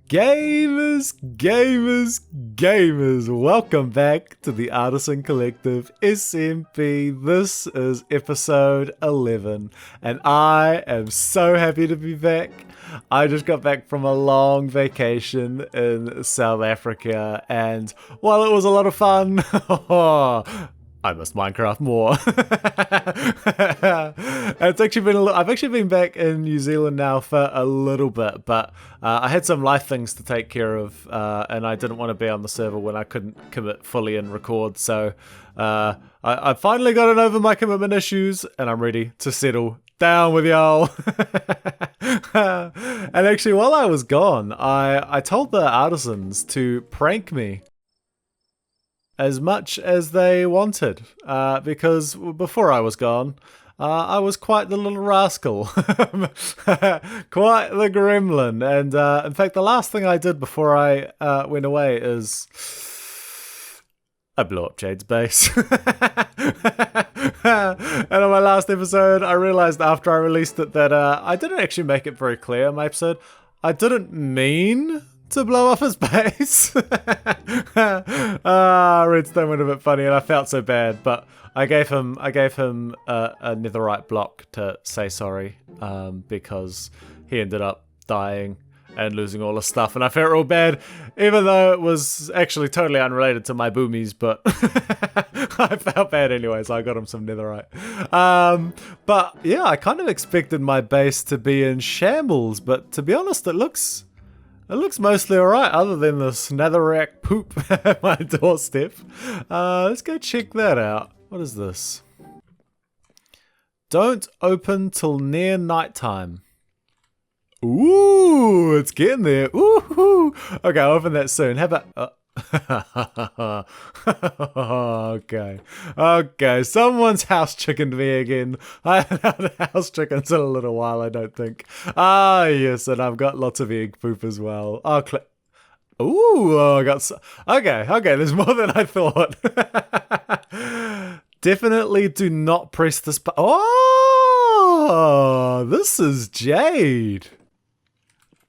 Gamers, gamers, gamers, welcome back to the Artisan Collective SMP. This is episode 11, and I am so happy to be back. I just got back from a long vacation in South Africa, and while it was a lot of fun, I missed Minecraft more. It's actually been I've actually been back in New Zealand now for a little bit, but I had some life things to take care of, and I didn't want to be on the server when I couldn't commit fully and record. So I finally gotten over my commitment issues, and I'm ready to settle down with y'all. And actually, while I was gone, I told the Artisans to prank me as much as they wanted, because before I was gone, I was quite the little rascal, quite the gremlin, and in fact the last thing I did before I went away is I blew up Jade's base. And on my last episode, I realized after I released it that I didn't actually make it very clear in my episode. I didn't mean to blow up his base. Redstone went a bit funny and I felt so bad, but I gave him a netherite block to say sorry, because he ended up dying and losing all his stuff, and I felt real bad, even though it was actually totally unrelated to my boomies, but I felt bad anyway, so I got him some netherite. But yeah, I kind of expected my base to be in shambles, but to be honest, it looks mostly alright, other than this netherrack poop at my doorstep. Let's go check that out. What is this? Don't open till near nighttime. Ooh, it's getting there. Ooh. Okay, I'll open that soon. How about... Okay, someone's house chickened me again. I haven't had a house chickens in a little while, I don't think. Ah, yes, and I've got lots of egg poop as well. Ooh, I got... Okay, there's more than I thought. Definitely do not press this button. Oh, this is Jade.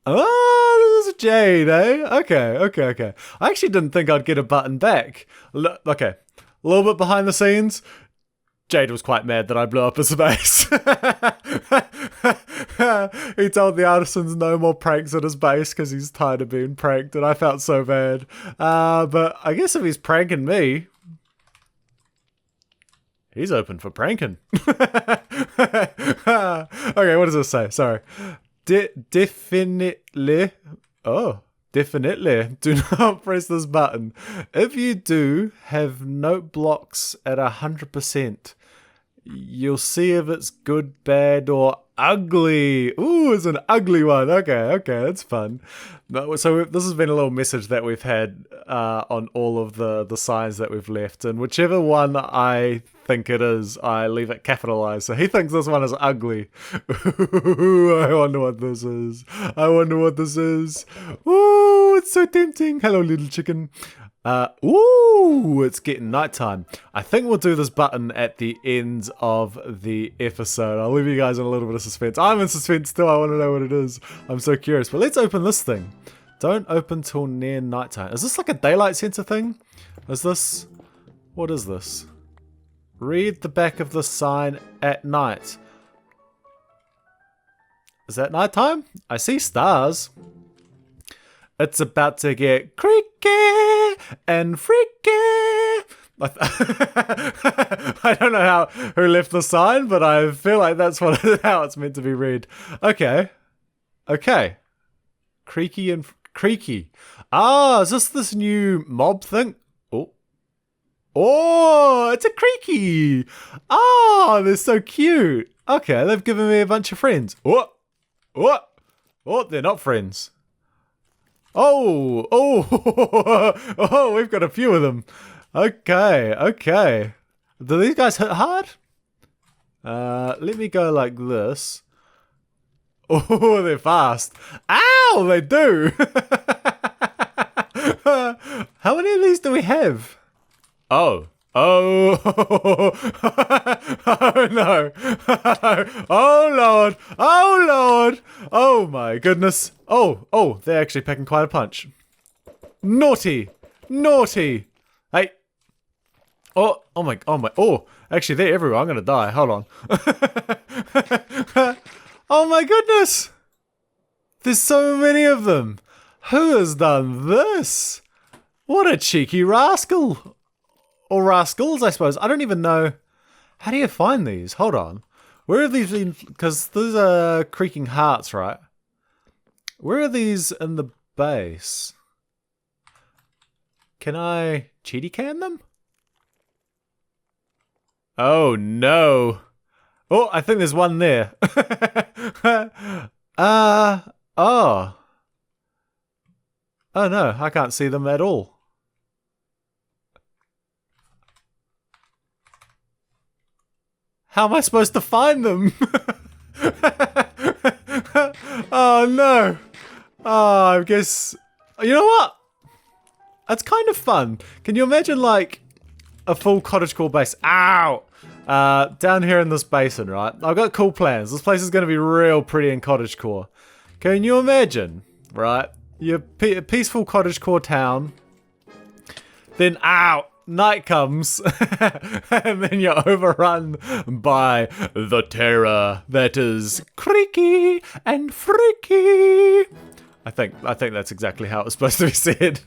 Oh, this is Jade, eh? Okay. I actually didn't think I'd get a button back. Okay, a little bit behind the scenes. Jade was quite mad that I blew up his base. He told the Artisans no more pranks at his base because he's tired of being pranked, and I felt so bad. But I guess if he's pranking me, he's open for pranking. Okay, what does this say? Sorry. Definitely do not press this button. If you do have note blocks at 100%, you'll see if it's good, bad, or ugly. Ooh, it's an ugly one. Okay, that's fun. So this has been a little message that we've had on all of the signs that we've left, and whichever one I think it is, I leave it capitalized. So he thinks this one is ugly. Ooh, I wonder what this is. Ooh, it's so tempting. Hello, little chicken. Ooh, it's getting nighttime. I think we'll do this button at the end of the episode. I'll leave you guys in a little bit of suspense. I'm in suspense too. I want to know what it is. I'm so curious. But let's open this thing. Don't open till near nighttime. Is this like a daylight sensor thing? Is this... What is this? Read the back of the sign at night. Is that nighttime? I see stars. It's about to get creaky and freaky. I don't know who left the sign, but I feel like that's how it's meant to be read. Okay. Creaky and creaky. Ah, is this new mob thing? Oh, it's a creaky. Oh, they're so cute. Okay, they've given me a bunch of friends. Oh, they're not friends. Oh, we've got a few of them. Okay. Do these guys hit hard? Let me go like this. Oh, they're fast. Ow, they do. How many of these do we have? Oh, Oh, oh no. Oh Lord. Oh Lord. Oh my goodness. Oh, they're actually packing quite a punch. Naughty. Naughty. Hey. Oh actually they're everywhere. I'm gonna die. Hold on. Oh my goodness. There's so many of them. Who has done this? What a cheeky rascal. Or rascals, I suppose. I don't even know. How do you find these? Hold on. Where have these been? Because these are creaking hearts, right? Where are these in the base? Can I cheaty can them? Oh no. Oh, I think there's one there. Oh. Oh no, I can't see them at all. How am I supposed to find them? Oh no. Oh, I guess... You know what? That's kind of fun. Can you imagine like a full cottagecore base? Ow! Down here in this basin, right? I've got cool plans. This place is going to be real pretty in cottagecore. Can you imagine, right? Your peaceful cottagecore town. Then, ow! Night comes, and then you're overrun by the terror that is creaky and freaky. I think that's exactly how it was supposed to be said.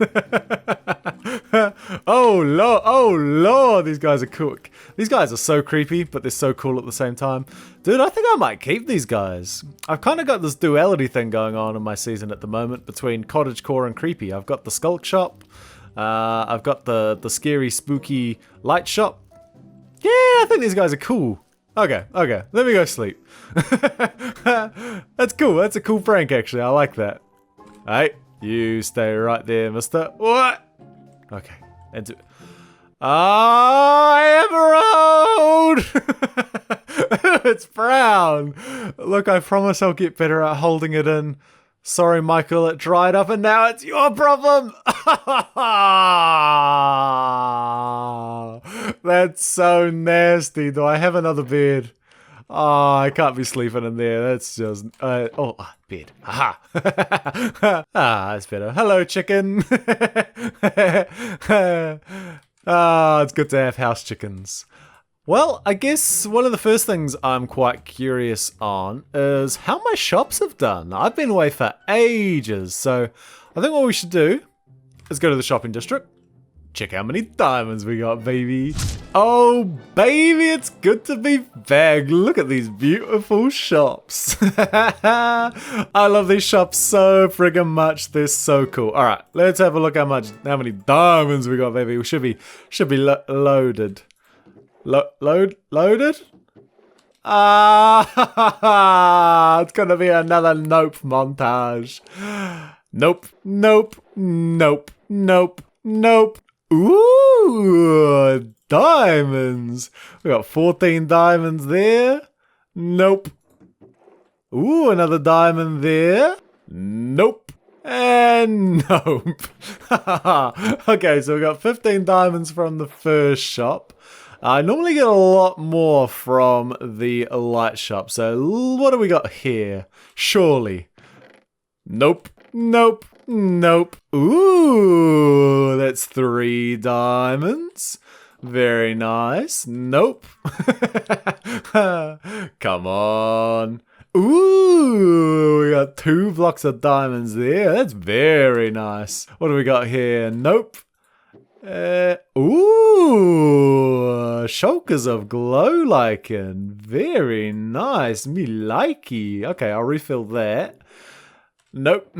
Oh lord, these guys are cool. These guys are so creepy, but they're so cool at the same time. Dude, I think I might keep these guys. I've kind of got this duality thing going on in my season at the moment between cottagecore and creepy. I've got the skulk shop. I've got the scary, spooky light shop. Yeah, I think these guys are cool. Okay, let me go sleep. That's cool. That's a cool prank, actually. I like that. Hey, you stay right there, mister. What? Okay. Emerald! It's brown. Look, I promise I'll get better at holding it in. Sorry, Michael, it dried up and now it's your problem! That's so nasty. Do I have another bed? Oh, I can't be sleeping in there. That's just... bed. Aha! That's better. Hello, chicken! It's good to have house chickens. Well, I guess one of the first things I'm quite curious on is how my shops have done. I've been away for ages, so I think what we should do is go to the shopping district, check how many diamonds we got, baby. Oh, baby, it's good to be back. Look at these beautiful shops. I love these shops so friggin' much. They're so cool. All right, let's have a look how many diamonds we got, baby. We should be loaded. Loaded? It's gonna be another nope montage. Nope. Ooh, diamonds. We got 14 diamonds there. Nope. Ooh, another diamond there. Nope. And nope. Okay, so we got 15 diamonds from the first shop. I normally get a lot more from the light shop. So what do we got here? Surely. Nope. Ooh, that's 3 diamonds. Very nice. Nope. Come on. Ooh, we got 2 blocks of diamonds there. That's very nice. What do we got here? Nope. Ooh, shulkers of glow lichen. Very nice. Me likey. Okay, I'll refill that. Nope.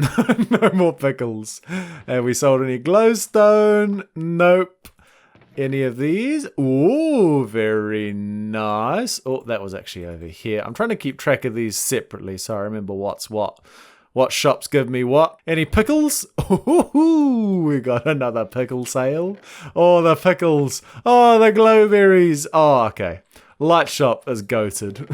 No more pickles. Have we sold any glowstone? Nope. Any of these? Ooh, very nice. Oh, that was actually over here. I'm trying to keep track of these separately so I remember what's what. What shops give me what? Any pickles? Ooh, we got another pickle sale. Oh, the pickles. Oh, the glowberries. Oh, okay. Light shop is goated.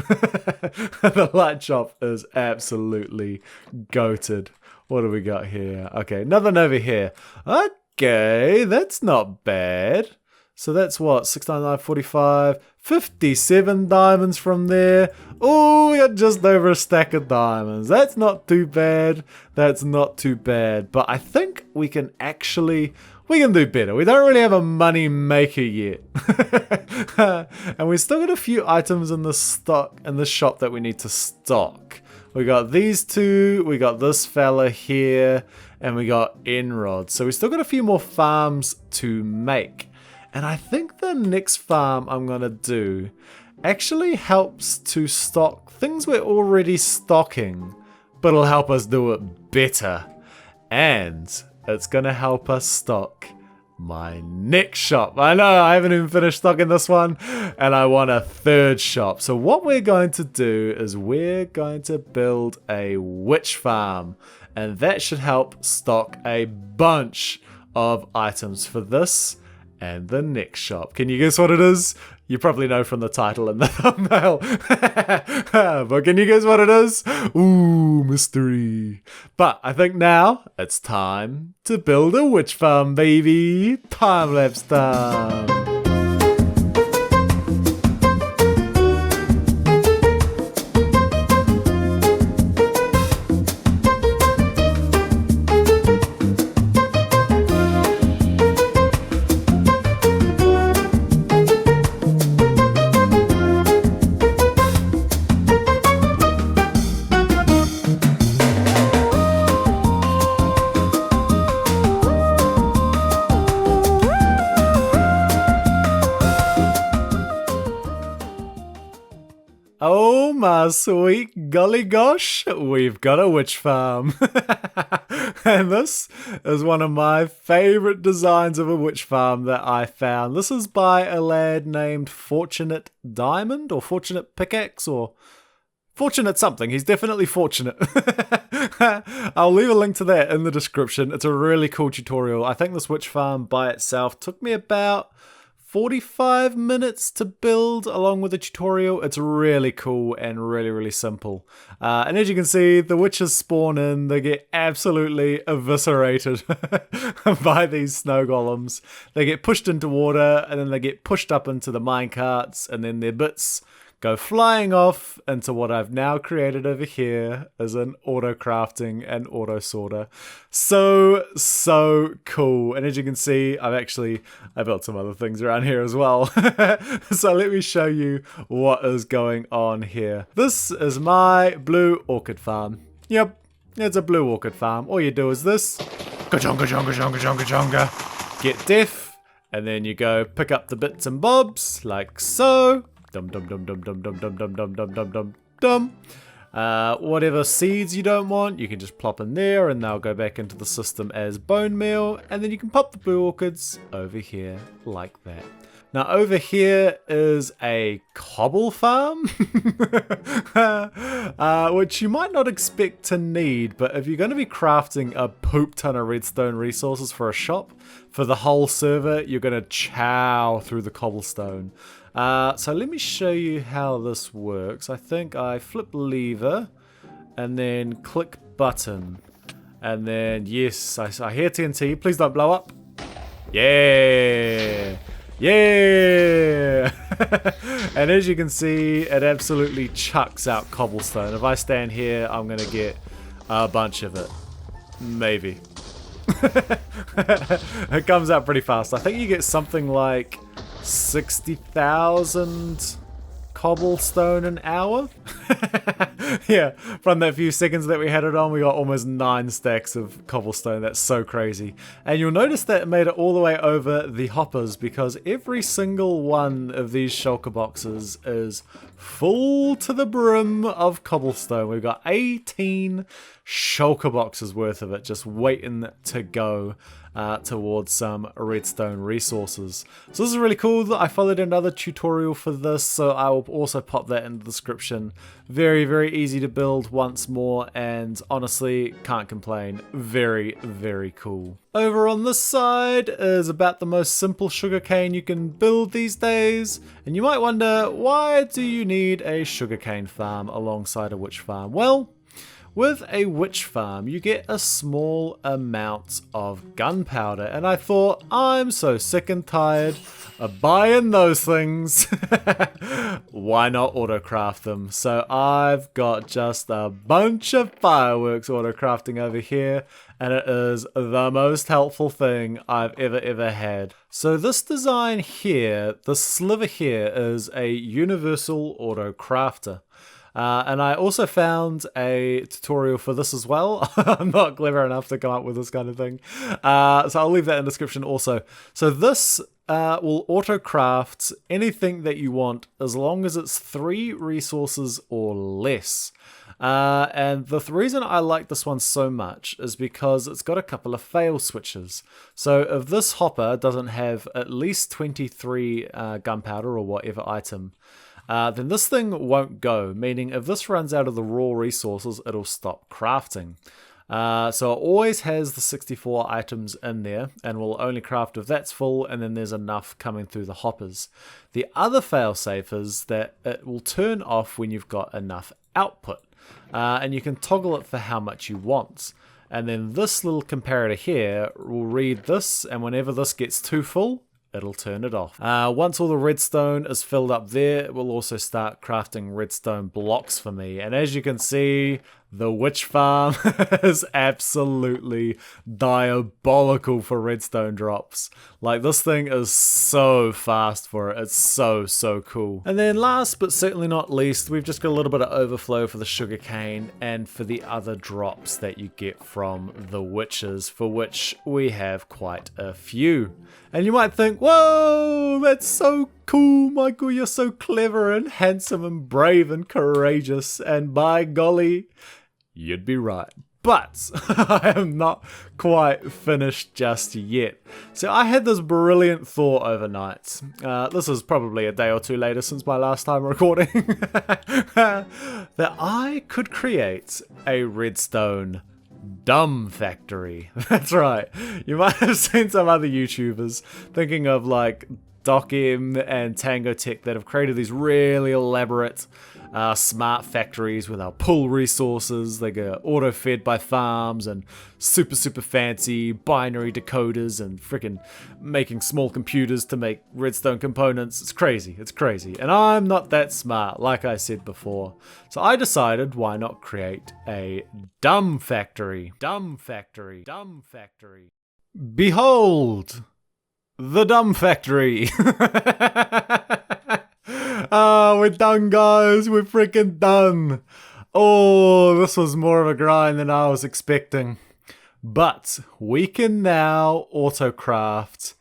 The light shop is absolutely goated. What do we got here? Okay, nothing over here. Okay, that's not bad. So that's what, 699, 45, 57 diamonds from there. Oh, we got just over a stack of diamonds. That's not too bad. That's not too bad. But I think we can do better. We don't really have a money maker yet. And we still got a few items in the shop that we need to stock. We got these two, we got this fella here, and we got Enrod. So we still got a few more farms to make. And I think the next farm I'm going to do actually helps to stock things we're already stocking, but it'll help us do it better. And it's going to help us stock my next shop. I know, I haven't even finished stocking this one, and I want a third shop. So what we're going to do is we're going to build a witch farm, and that should help stock a bunch of items for this and the next shop. Can you guess what it is? You probably know from the title and the thumbnail. But can you guess what it is? Ooh, mystery. But I think now it's time to build a witch farm, baby. Time-lapse time. Oh my sweet golly gosh, we've got a witch farm. And this is one of my favorite designs of a witch farm that I found. This is by a lad named Fortunate Diamond, or Fortunate Pickaxe, or Fortunate something. He's definitely fortunate. I'll leave a link to that in the description. It's a really cool tutorial. I think this witch farm by itself took me about 45 minutes to build along with the tutorial. It's really cool and really, really simple. And as you can see, the witches spawn in, they get absolutely eviscerated by these snow golems. They get pushed into water, and then they get pushed up into the minecarts, and then their bits go flying off into what I've now created over here as an auto crafting and auto sorter. So cool. And as you can see, I built some other things around here as well. So let me show you what is going on here. This is my blue orchid farm. Yep, it's a blue orchid farm. All you do is this. Ka-chonga, chonga, chonga, chonga, chonga. Get deaf, and then you go pick up the bits and bobs like so. Dum dum dum dum dum dum dum dum dum dum dum dum dum. Whatever seeds you don't want, you can just plop in there, and they'll go back into the system as bone meal, and then you can pop the blue orchids over here like that. Now over here is a cobble farm, which you might not expect to need, but if you're going to be crafting a poop ton of redstone resources for a shop, for the whole server, you're going to chow through the cobblestone. So let me show you how this works. I think I flip lever and then click button. And then, yes, I hear TNT. Please don't blow up. Yeah! Yeah! And as you can see, it absolutely chucks out cobblestone. If I stand here, I'm going to get a bunch of it. Maybe. It comes out pretty fast. I think you get something like 60,000 cobblestone an hour. Yeah, from that few seconds that we had it on, we got almost 9 stacks of cobblestone. That's so crazy. And you'll notice that it made it all the way over the hoppers, because every single one of these shulker boxes is full to the brim of cobblestone. We've got 18 shulker boxes worth of it just waiting to go towards some redstone resources. So this is really cool. I followed another tutorial for this, so I will also pop that in the description. Very, very easy to build once more, and honestly, can't complain. Very, very cool. Over on this side is about the most simple sugarcane you can build these days, and you might wonder, why do you need a sugarcane farm alongside a witch farm? Well, with a witch farm, you get a small amount of gunpowder, and I thought, I'm so sick and tired of buying those things. Why not autocraft them? So I've got just a bunch of fireworks autocrafting over here, and it is the most helpful thing I've ever had. So this design here, the sliver here, is a universal auto crafter. And I also found a tutorial for this as well. I'm not clever enough to come up with this kind of thing. So I'll leave that in the description also. So this will auto-craft anything that you want as long as it's 3 resources or less. And the reason I like this one so much is because it's got a couple of fail switches. So if this hopper doesn't have at least 23 gunpowder or whatever item, then this thing won't go, meaning if this runs out of the raw resources, it'll stop crafting. So it always has the 64 items in there, and will only craft if that's full, and then there's enough coming through the hoppers. The other failsafe is that it will turn off when you've got enough output, and you can toggle it for how much you want. And then this little comparator here will read this, and whenever this gets too full, it'll turn it off. Once all the redstone is filled up there, it will also start crafting redstone blocks for me. And as you can see, the witch farm is absolutely diabolical for redstone drops. Like, this thing is so fast for it. It's so cool. And then last but certainly not least, we've just got a little bit of overflow for the sugarcane and for the other drops that you get from the witches, for which we have quite a few. And you might think, whoa, that's so cool, Michael, you're so clever and handsome and brave and courageous, and by golly, you'd be right. But I am not quite finished just yet. So I had this brilliant thought overnight. This is probably a day or two later since my last time recording. That I could create a redstone dumb factory. That's right. You might have seen some other YouTubers thinking of like DocM and Tango Tech that have created these really elaborate smart factories with our pull resources. They get auto-fed by farms and super fancy binary decoders and freaking making small computers to make redstone components. It's crazy. It's crazy. And I'm not that smart, like I said before. So I decided, why not create a dumb factory? Dumb factory. Dumb factory. Behold! The dumb factory. We're done, guys. We're freaking done. Oh, this was more of a grind than I was expecting. But we can now autocraft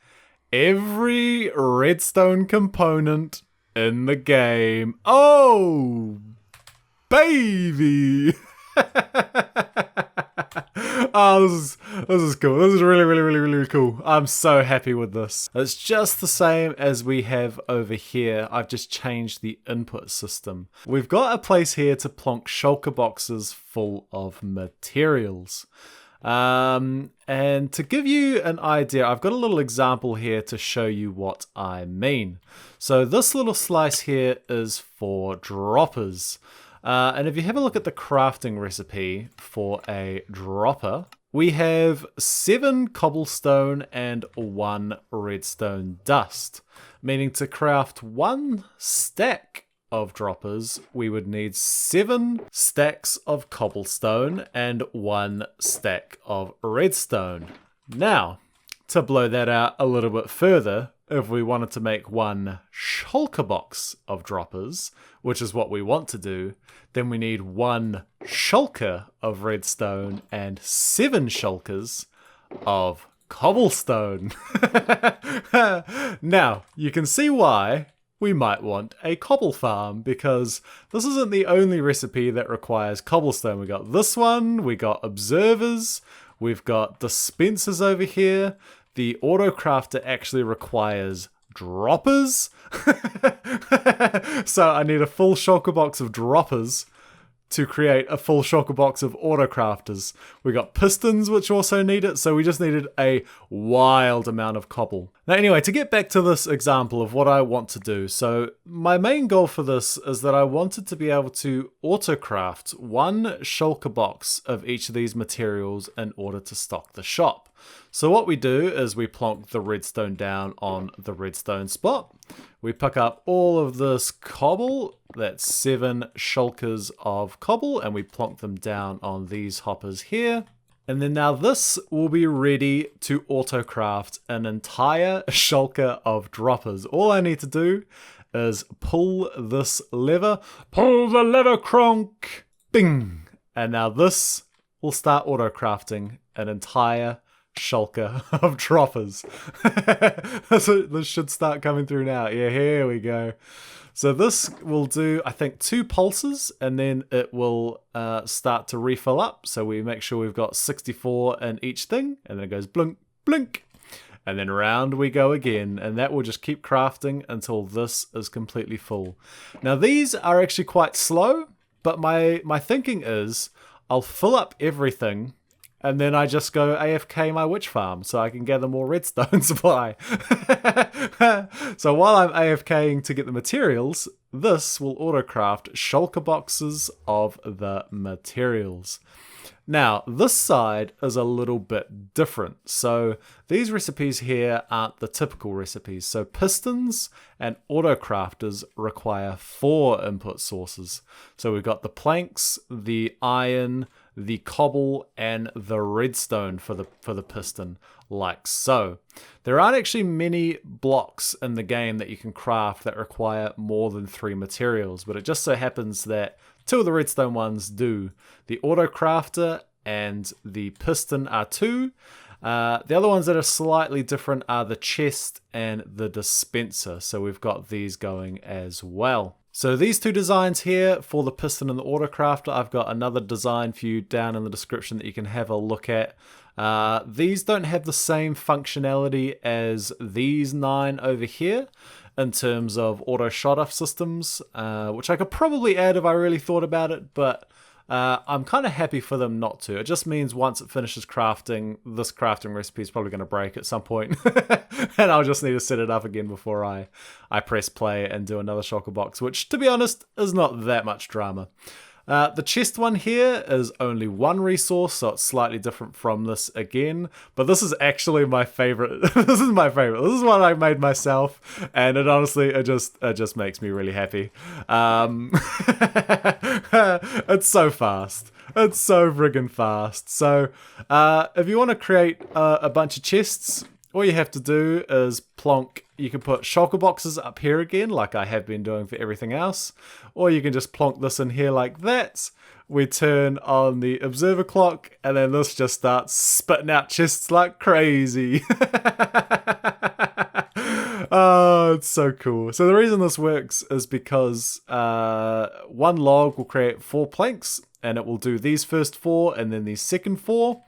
every redstone component in the game. Oh, baby. Oh, this is cool. This is really cool. I'm so happy with this. It's just the same as we have over here. I've just changed the input system. We've got a place here to plonk shulker boxes full of materials. And to give you an idea, I've got a little example here to show you what I mean. So this little slice here is for droppers. And if you have a look at the crafting recipe for a dropper, we have 7 cobblestone and 1 redstone dust, meaning to craft 1 stack of droppers, we would need 7 stacks of cobblestone and 1 stack of redstone. Now, to blow that out a little bit further, if we wanted to make 1 shulker box of droppers, which is what we want to do, then we need 1 shulker of redstone and 7 shulkers of cobblestone. Now, you can see why we might want a cobble farm, because this isn't the only recipe that requires cobblestone. We got this one, we got observers, we've got dispensers over here. The autocrafter actually requires droppers. So I need a full shulker box of droppers to create a full shulker box of autocrafters. We got pistons, which also need it, so we just needed a wild amount of cobble. Now anyway, to get back to this example of what I want to do, so my main goal for this is that I wanted to be able to autocraft one shulker box of each of these materials in order to stock the shop. So what we do is we plonk the redstone down on the redstone spot. We pick up all of this cobble, that's 7 shulkers of cobble, and we plonk them down on these hoppers here. And then now this will be ready to autocraft an entire shulker of droppers. All I need to do is pull this lever. Pull the lever, Kronk! Bing! And now this will start autocrafting an entire shulker of droppers. So this should start coming through now. Yeah, here we go. So this will do, I think, 2 pulses, and then it will start to refill up. So we make sure we've got 64 in each thing, and then it goes blink, blink, and then round we go again, and that will just keep crafting until this is completely full. Now these are actually quite slow, but my thinking is I'll fill up everything, and then I just go AFK my witch farm so I can gather more redstone supply. So while I'm AFKing to get the materials, this will autocraft shulker boxes of the materials. Now, this side is a little bit different. So these recipes here aren't the typical recipes. So pistons and autocrafters require 4 input sources. So we've got the planks, the iron, the cobble, and the redstone for the piston, like so. There aren't actually many blocks in the game that you can craft that require more than 3 materials, but it just so happens that 2 of the redstone ones do. The autocrafter and the piston are 2. The other ones that are slightly different are the chest and the dispenser, so we've got these going as well. So these 2 designs here for the piston and the autocrafter, I've got another design for you down in the description that you can have a look at. These don't have the same functionality as these 9 over here in terms of auto shut off systems, which I could probably add if I really thought about it, but I'm kind of happy for them not to. It just means once it finishes crafting, this crafting recipe is probably going to break at some point. And I'll just need to set it up again before I press play and do another shulker box, which, to be honest, is not that much drama. The chest one here is only 1 resource, so it's slightly different from this again. But this is actually my favorite. This is my favorite. This is one I made myself, and it honestly, it just makes me really happy. It's so fast. It's so friggin' fast. So if you want to create a bunch of chests, all you have to do is plonk. You can put shulker boxes up here again, like I have been doing for everything else, or you can just plonk this in here like that. We turn on the observer clock, and then this just starts spitting out chests like crazy. Oh, it's so cool. So the reason this works is because 1 log will create 4 planks, and it will do these first 4 and then these second 4,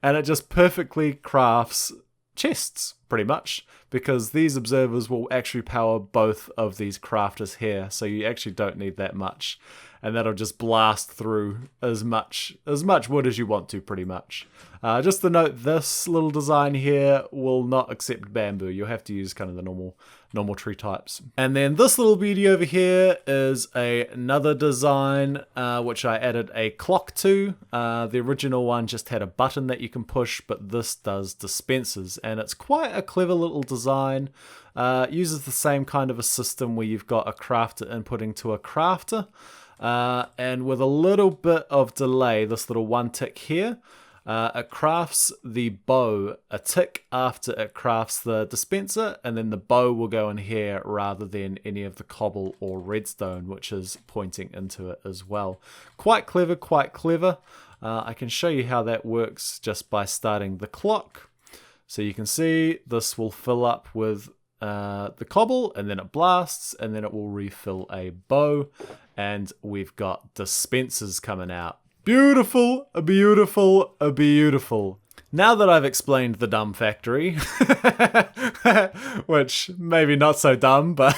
and it just perfectly crafts chests, pretty much, because these observers will actually power both of these crafters here, so you actually don't need that much, and that'll just blast through as much wood as you want to, pretty much. Just to note, this little design here will not accept bamboo. You'll have to use kind of the normal tree types. And then this little beauty over here is another design which I added a clock to. The original one just had a button that you can push, but this does dispensers, and it's quite a clever little design. Uses the same kind of a system where you've got a crafter inputting to a crafter, and with a little bit of delay, this little 1 tick here, it crafts the bow a tick after it crafts the dispenser, and then the bow will go in here rather than any of the cobble or redstone, which is pointing into it as well. Quite clever, quite clever. I can show you how that works just by starting the clock. So you can see this will fill up with the cobble, and then it blasts, and then it will refill a bow, and we've got dispensers coming out. Beautiful, beautiful, beautiful. Now that I've explained the dumb factory, which maybe not so dumb, but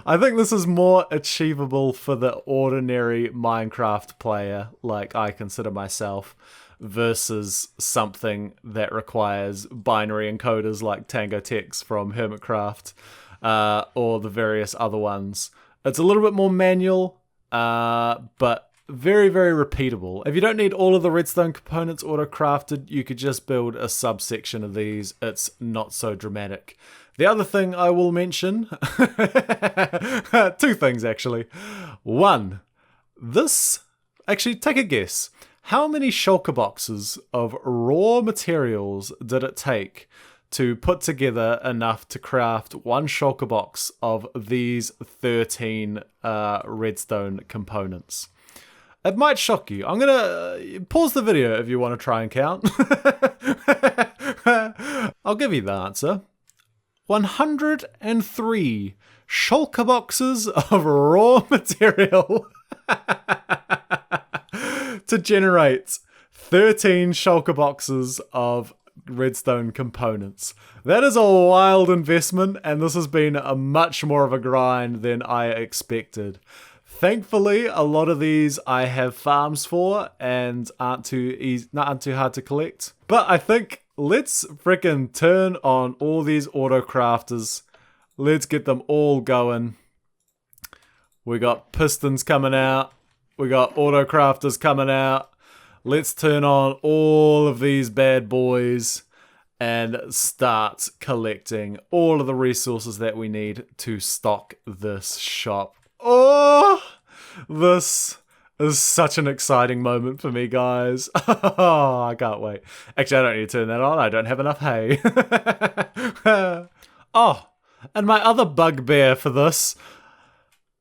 I think this is more achievable for the ordinary Minecraft player, like I consider myself. versus something that requires binary encoders like Tango Tex from Hermitcraft, or the various other ones. It's a little bit more manual, but very, very repeatable. If you don't need all of the redstone components auto-crafted, you could just build a subsection of these. It's not so dramatic. The other thing I will mention, two things actually. One, actually take a guess. How many shulker boxes of raw materials did it take to put together enough to craft one shulker box of these 13 redstone components? It might shock you. I'm going to pause the video if you want to try and count. I'll give you the answer. 103 shulker boxes of raw material to generate 13 shulker boxes of redstone components. That is a wild investment, and this has been a much more of a grind than I expected. Thankfully, a lot of these I have farms for and aren't too hard to collect. But I think let's frickin' turn on all these auto crafters. Let's get them all going. We got pistons coming out. We got auto crafters coming out. Let's turn on all of these bad boys and start collecting all of the resources that we need to stock this shop. Oh, this is such an exciting moment for me, guys. Oh, I can't wait. Actually, I don't need to turn that on. I don't have enough hay. Oh, and my other bugbear for this.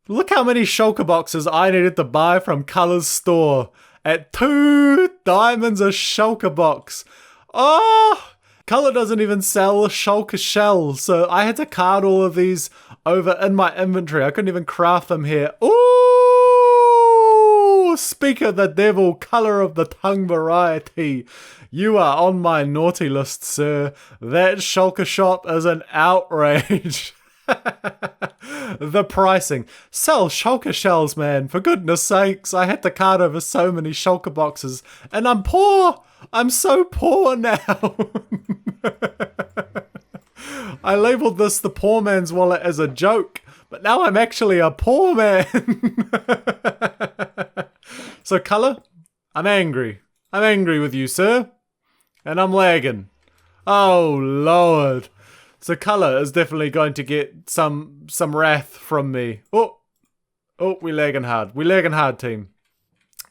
Look how many shulker boxes I needed to buy from Color's store at 2 diamonds a shulker box. Oh, Color doesn't even sell shulker shells, so I had to card all of these over in my inventory. I couldn't even craft them here. Ooh! Speak of the devil, Color of the tongue variety. You are on my naughty list, sir. That shulker shop is an outrage. The pricing. Sell shulker shells, man. For goodness sakes, I had to card over so many shulker boxes. And I'm poor. I'm so poor now. I labeled this the poor man's wallet as a joke, but now I'm actually a poor man. So, Color, I'm angry. I'm angry with you, sir. And I'm lagging. Oh, Lord. So Color is definitely going to get some wrath from me. Oh, we lagging hard. We lagging hard, team.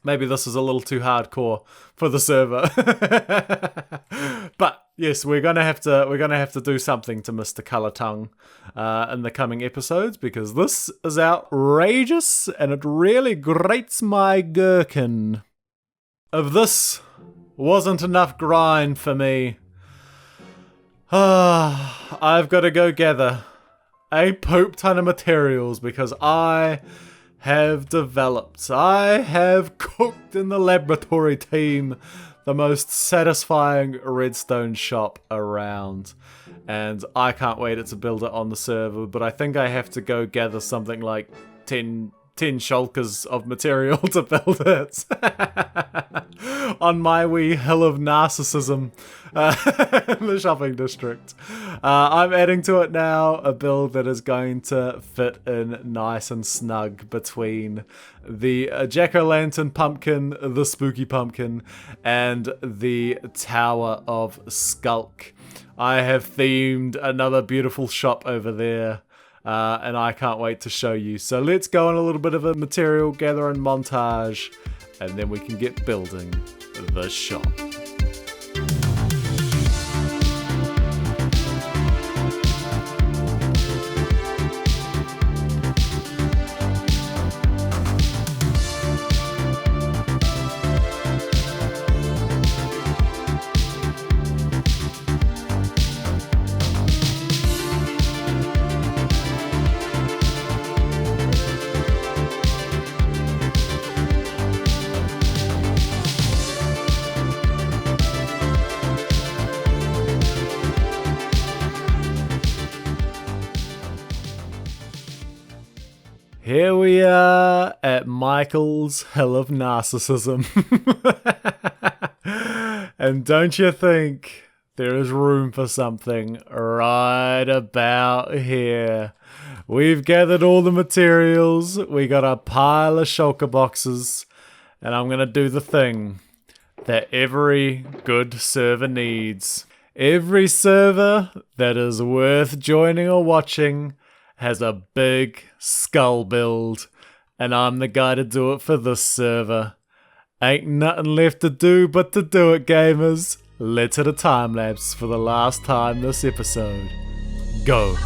Maybe this is a little too hardcore for the server. But yes, we're gonna have to do something to Mr. Color Tongue in the coming episodes, because this is outrageous and it really grates my gherkin. If this wasn't enough grind for me, I've got to go gather a poop ton of materials, because I have cooked in the laboratory team the most satisfying redstone shop around. And I can't wait to build it on the server, but I think I have to go gather something like 10 shulkers of material to build it. On my wee hill of narcissism in the shopping district. I'm adding to it now a build that is going to fit in nice and snug between the jack-o'-lantern pumpkin, the spooky pumpkin, and the Tower of Skulk. I have themed another beautiful shop over there. And I can't wait to show you. So let's go on a little bit of a material gathering montage, and then we can get building the shop. Here we are at Michael's Hill of Narcissism. And don't you think there is room for something right about here? We've gathered all the materials. We got a pile of shulker boxes. And I'm going to do the thing that every good server needs. Every server that is worth joining or watching has a big skull build. And I'm the guy to do it for this server. Ain't nothing left to do but to do it, gamers. Let's hit a time lapse for the last time this episode. Go.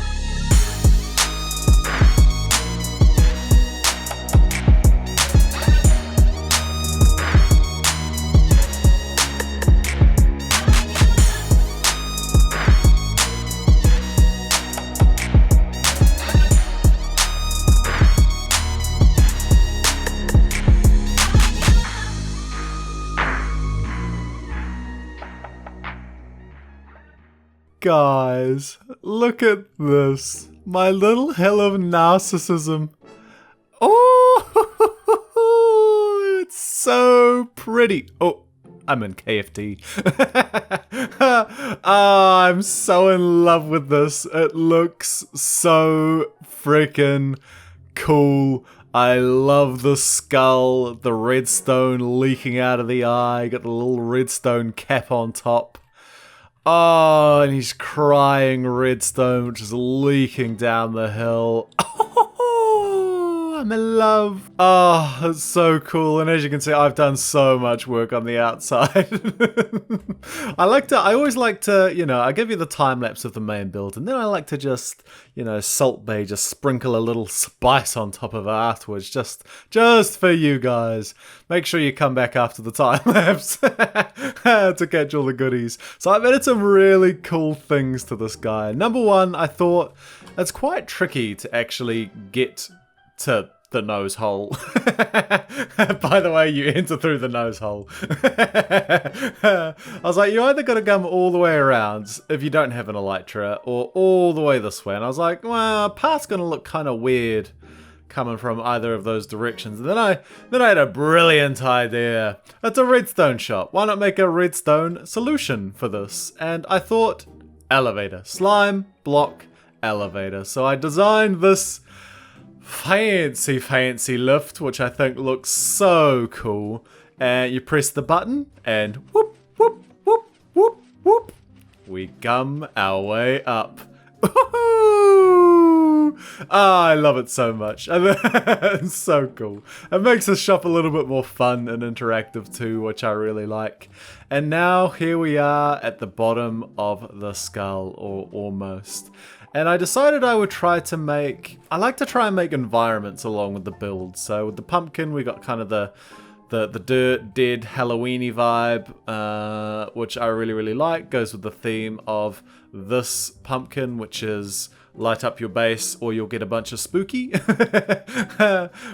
Guys, look at this. My little hell of narcissism. Oh, it's so pretty. Oh, I'm in KFT. I'm so in love with this. It looks so freaking cool. I love the skull, the redstone leaking out of the eye, got the little redstone cap on top. Oh, and he's crying redstone, which is leaking down the hill. Oh, I'm in love. Oh, it's so cool. And as you can see, I've done so much work on the outside. I always like to, I give you the time lapse of the main build, and then I like to just, Salt Bay, just sprinkle a little spice on top of it afterwards, just for you guys. Make sure you come back after the time lapse to catch all the goodies. So I've added some really cool things to this guy. Number one, I thought it's quite tricky to actually get to the nose hole. By the way, you enter through the nose hole. I was like, you either got to come all the way around if you don't have an elytra, or all the way this way. And I was like, well, path's gonna look kind of weird coming from either of those directions. And then I had a brilliant idea. It's a redstone shop. Why not make a redstone solution for this? And I thought, elevator, slime, block, elevator. So I designed this fancy lift, which I think looks so cool. And you press the button and whoop, whoop, whoop, whoop, whoop. We come our way up. Oh, I love it so much. It's so cool. It makes the shop a little bit more fun and interactive too, which I really like. And now here we are at the bottom of the skull, or almost. And I decided I would try to make... I like to try and make environments along with the build. So with the pumpkin, we got kind of the dirt, dead, Halloween-y vibe, which I really like. Goes with the theme of this pumpkin, which is light up your base or you'll get a bunch of spooky.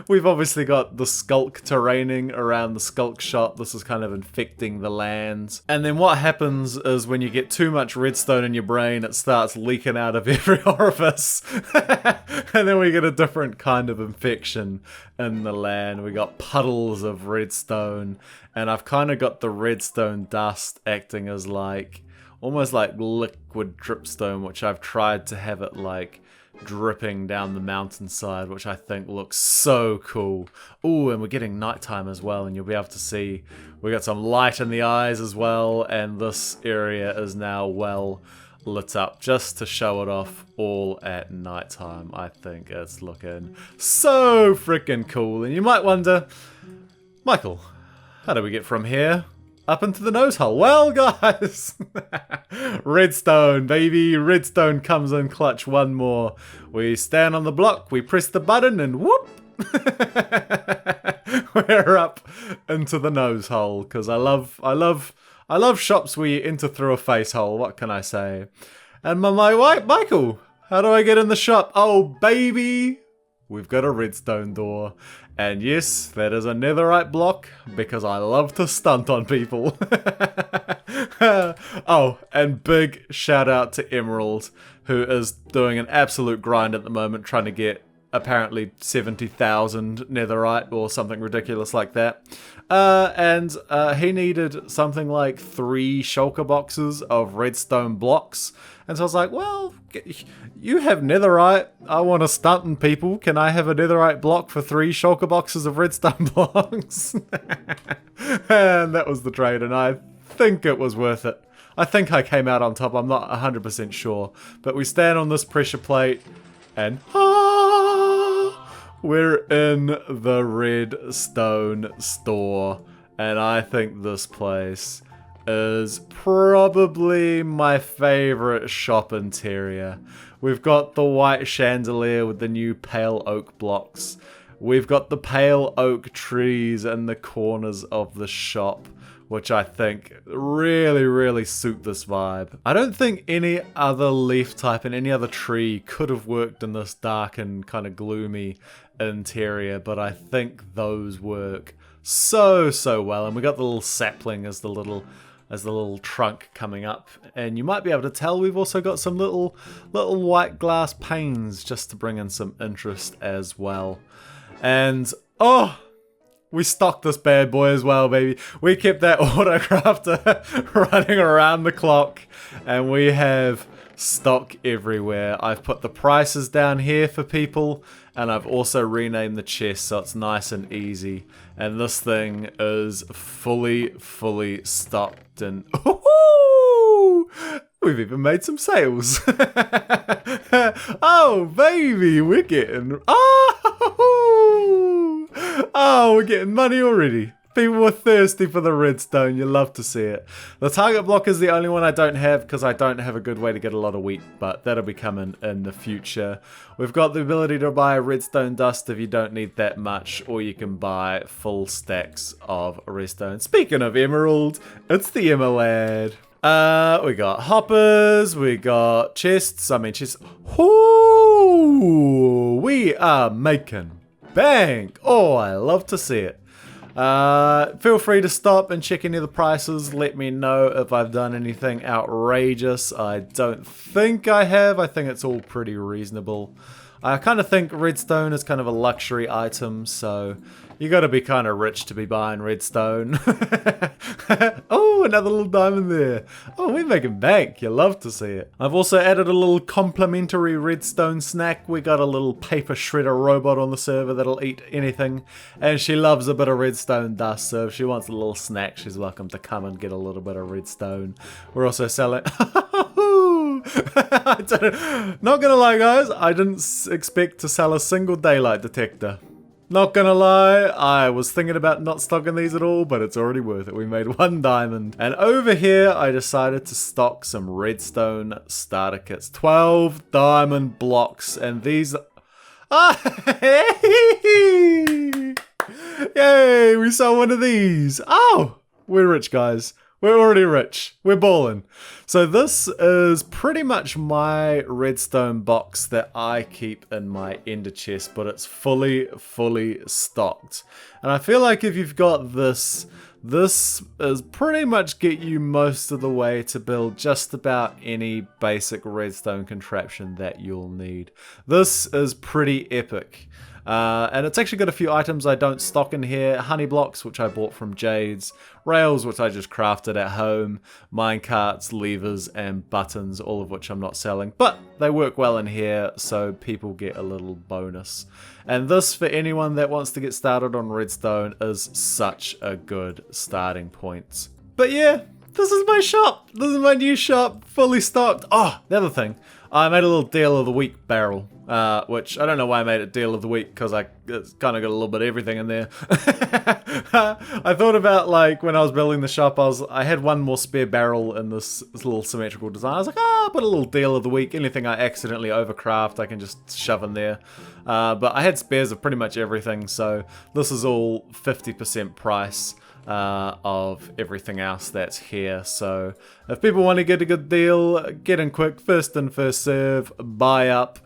We've obviously got the skulk terraining around the skulk shop. This is kind of infecting the lands. And then what happens is when you get too much redstone in your brain, it starts leaking out of every orifice. And then we get a different kind of infection in the land. We got puddles of redstone, and I've kind of got the redstone dust acting as like almost like liquid dripstone, which I've tried to have it like dripping down the mountainside, which I think looks so cool. Ooh, and we're getting nighttime as well, and you'll be able to see we got some light in the eyes as well, and this area is now well lit up just to show it off all at nighttime. I think it's looking so freaking cool. And you might wonder, Michael, how do we get from here up into the nose hole? Well, guys, redstone, baby. Redstone comes in clutch one more. We stand on the block, we press the button, and whoop! We're up into the nose hole, because I love shops where you enter through a face hole. What can I say? And my wife, Michael, how do I get in the shop? Oh, baby, we've got a redstone door. And yes, that is a netherite block, because I love to stunt on people. Oh, and big shout out to Emerald, who is doing an absolute grind at the moment, trying to get apparently 70,000 netherite or something ridiculous like that. And he needed something like 3 shulker boxes of redstone blocks. And so I was like, well, you have netherite. I want to stun people. Can I have a netherite block for 3 shulker boxes of redstone blocks? And that was the trade, and I think it was worth it. I think I came out on top. I'm not 100% sure. But we stand on this pressure plate, and we're in the Redstone store. And I think this place is probably my favorite shop interior. We've got the white chandelier with the new pale oak blocks. We've got the pale oak trees in the corners of the shop, which I think really suit this vibe. I don't think any other leaf type and any other tree could have worked in this dark and kind of gloomy interior, but I think those work so well. And we got the little sapling as the little trunk coming up, and you might be able to tell we've also got some little white glass panes just to bring in some interest as well. And we stocked this bad boy as well, baby. We kept that autocrafter running around the clock, and we have stock everywhere. I've put the prices down here for people, and I've also renamed the chest so it's nice and easy. And this thing is fully stocked, and we've even made some sales. Oh baby, we're getting we're getting money already. People were thirsty for the redstone. You love to see it. The target block is the only one I don't have because I don't have a good way to get a lot of wheat, but that'll be coming in the future. We've got the ability to buy redstone dust if you don't need that much, or you can buy full stacks of redstone. Speaking of emerald, it's the emerald. We got hoppers, we got chests. Ooh, we are making bank. Oh, I love to see it. Feel free to stop and check any of the prices. Let me know if I've done anything outrageous. I don't think I have. I think it's all pretty reasonable. I kind of think redstone is kind of a luxury item, so you gotta be kind of rich to be buying redstone. Oh, another little diamond there. Oh, we're making bank. You love to see it. I've also added a little complimentary redstone snack. We got a little paper shredder robot on the server that'll eat anything, and she loves a bit of redstone dust, so if she wants a little snack, she's welcome to come and get a little bit of redstone. We're also selling... Not gonna lie, guys, I didn't expect to sell a single daylight detector. Not gonna lie, I was thinking about not stocking these at all, but it's already worth it. We made 1 diamond. And over here, I decided to stock some redstone starter kits. 12 diamond blocks, and these... Yay, we saw one of these. Oh, we're rich, guys. We're already rich. We're balling. So this is pretty much my redstone box that I keep in my ender chest, but it's fully stocked. And I feel like if you've got this is pretty much get you most of the way to build just about any basic redstone contraption that you'll need. This is pretty epic. And it's actually got a few items I don't stock in here. Honey blocks, which I bought from Jade's. Rails, which I just crafted at home. Minecarts, levers, and buttons, all of which I'm not selling. But they work well in here, so people get a little bonus. And this, for anyone that wants to get started on redstone, is such a good starting point. But yeah, this is my shop. This is my new shop, fully stocked. Oh, the other thing. I made a little deal of the week barrel, which I don't know why I made it deal of the week, because it's kind of got a little bit of everything in there. I thought about, like, when I was building the shop, I had one more spare barrel in this little symmetrical design. I was like, I'll put a little deal of the week. Anything I accidentally overcraft, I can just shove in there. But I had spares of pretty much everything, so this is all 50% price. Of everything else that's here. So if people want to get a good deal, get in quick, first in, first serve, buy up.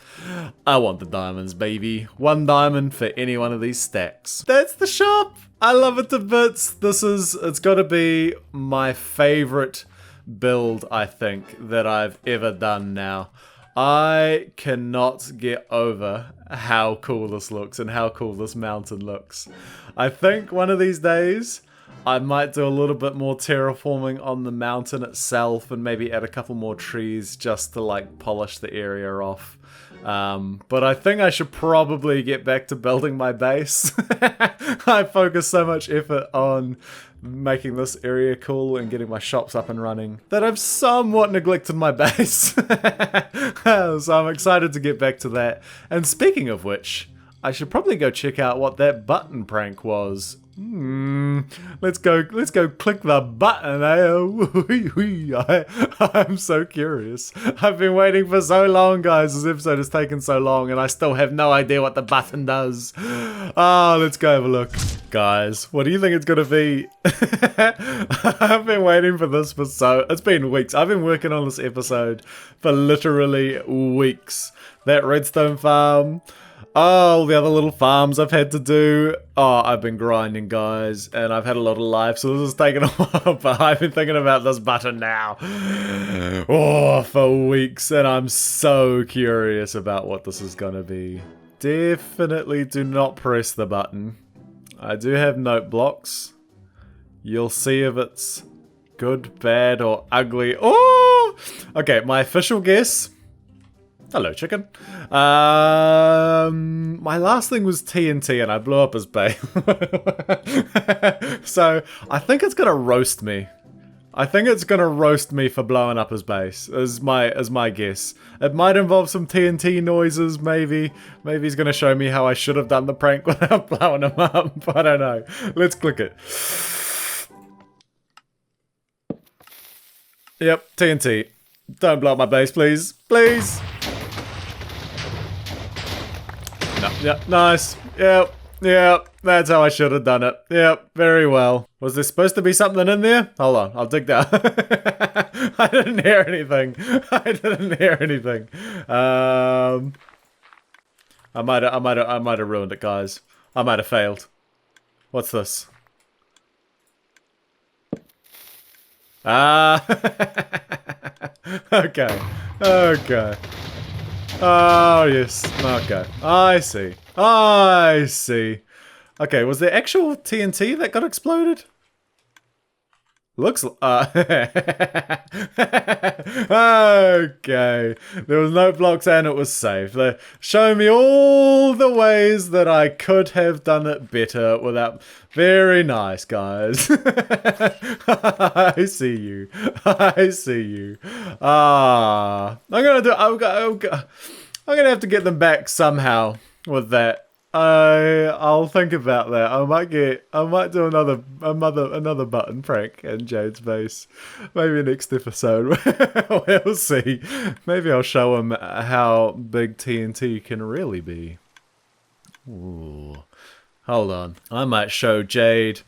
I want the diamonds, baby. 1 diamond for any one of these stacks. That's the shop. I love it to bits. It's got to be my favorite build, I think, that I've ever done now. I cannot get over how cool this looks and how cool this mountain looks. I think one of these days I might do a little bit more terraforming on the mountain itself and maybe add a couple more trees just to like polish the area off. But I think I should probably get back to building my base. I focus so much effort on making this area cool and getting my shops up and running that I've somewhat neglected my base. So I'm excited to get back to that. And speaking of which, I should probably go check out what that button prank was. Let's go click the button, I'm so curious. I've been waiting for so long, guys. This episode has taken so long and I still have no idea what the button does. Let's go have a look. Guys, what do you think it's gonna be? I've been waiting for this for it's been weeks. I've been working on this episode for literally weeks. That redstone farm. Oh, the other little farms I've had to do. Oh, I've been grinding, guys, and I've had a lot of life, so this has taken a while, but I've been thinking about this button now. Oh, for weeks, and I'm so curious about what this is gonna be. Definitely do not press the button. I do have note blocks. You'll see if it's good, bad, or ugly. Oh! Okay, my official guess. Hello, chicken. My last thing was TNT and I blew up his base. So I think it's gonna roast me. I think it's gonna roast me for blowing up his base, as my guess. It might involve some TNT noises, maybe. Maybe he's gonna show me how I should have done the prank without blowing him up. I don't know. Let's click it. Yep, TNT. Don't blow up my base, please. Please! No, yep, nice. Yep, that's how I should have done it. Yep, very well. Was there supposed to be something in there? Hold on, I'll dig that. I didn't hear anything. I didn't hear anything. I might have ruined it, guys. I might have failed. What's this? Okay. Okay. Oh, yes. Okay. I see. I see. Okay, was there actual TNT that got exploded? Looks okay. There was no blocks and it was safe. They're showing me all the ways that I could have done it better without... Very nice, guys. I see you. I see you. I'm gonna have to get them back somehow with that. I'll think about that. I might do another button prank in Jade's base. Maybe next episode. We'll see. Maybe I'll show him how big TNT can really be. Ooh. Hold on. I might show Jade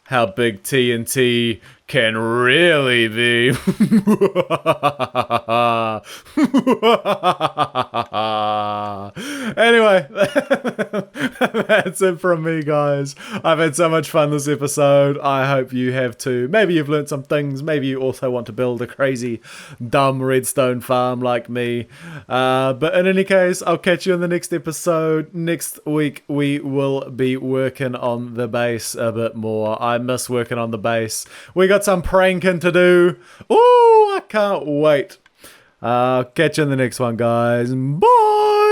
how big TNT can really be. Anyway, that's it from me, guys. I've had so much fun this episode. I hope you have too. Maybe you've learned some things. Maybe you also want to build a crazy, dumb redstone farm like me. But in any case, I'll catch you in the next episode. Next week, we will be working on the base a bit more. I miss working on the base. We got some pranking to do. Ooh, I can't wait. Catch you in the next one, guys. Bye!